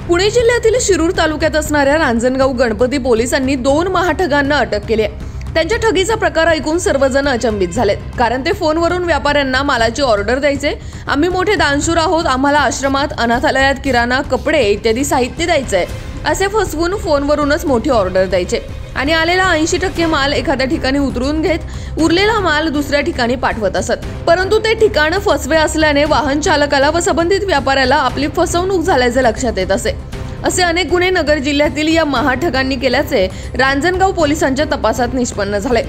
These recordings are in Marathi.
पुणे जिल्ह्यातील शिरूर तालुक्यात असणाऱ्या रांजणगाव गणपती पोलिसांनी 2 महाठगांना अटक केली आहे। त्यांच्या ठगीचा प्रकार ऐकून सर्वजण अचंबित झालेत, कारण ते फोनवरून व्यापाऱ्यांना मालाची ऑर्डर द्यायचे। आम्ही मोठे दानशूर आहोत, आम्हाला आश्रमात, अनाथालयात किराणा, कपडे इत्यादी साहित्य द्यायचंय असे फसवून फोनवरूनच मोठी ऑर्डर द्यायचे आणि आलेला 80% माल एखाद्या ठिकाणी उतरवून घेत उरलेला माल दुसऱ्या ठिकाणी पाठवत असत। परंतु ते ठिकाण फसवे असल्याने वाहन चालकाला व संबंधित व्यापाऱ्याला आपली फसवणूक झाल्याचे लक्षात येत असे अनेक गुन्हे नगर जिल्ह्यातील या महाठगांनी केल्याचे रांजणगाव पोलिसांच्या तपासात निष्पन्न झाले।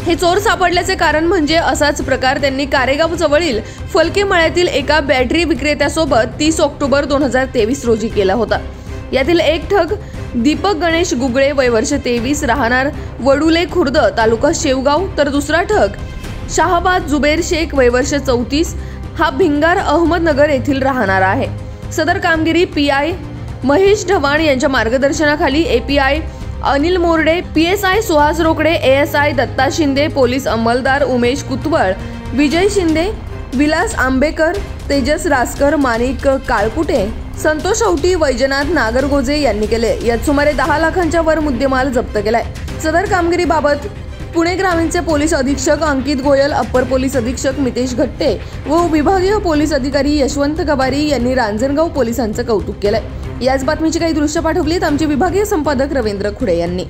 हे चोर सापडल्याचे कारण म्हणजे असाच प्रकार त्यांनी कारेगाव जवळील फलके मळ्यातील एका बॅटरी विक्रेत्यासोबत 30 ऑक्टोबर 2023 रोजी केला होता। यातील एक ठग दीपक गणेश गुगळे वय वर्ष 23 राहणार वडुले खुर्द तालुका शेवगाव, तर दुसरा ठग शाहबाद जुबेर शेख वय वर्ष 34 हा भिंगार अहमदनगर येथील राहणार आहे। सदर कामगिरी PI महेश ढवाण यांच्या मार्गदर्शनाखाली API Anil Morde, PSI Suhas Rokade, ASI Datta Shinde, police अंमलदार उमेश कुतवळ, विजय शिंदे, विलास आंबेकर, तेजस रासकर, माणिक काळकुटे, संतोष औटी, वैजनाथ नागरगोजे यांनी केले। यात सुमारे 10 लाखांच्या वर मुद्देमाल जप्त केलाय। सदर कामगिरीबाबत पुणे ग्रामीणचे पोलीस अधीक्षक अंकित गोयल, अप्पर पोलीस अधीक्षक मितेश घट्टे व विभागीय पोलीस अधिकारी यशवंत गवारी यांनी रांजणगाव पोलिसांचं कौतुक केलंय। याच बातमीची काही दृश्य पाठवलीत आमचे विभागीय संपादक रवींद्र खुडे यांनी।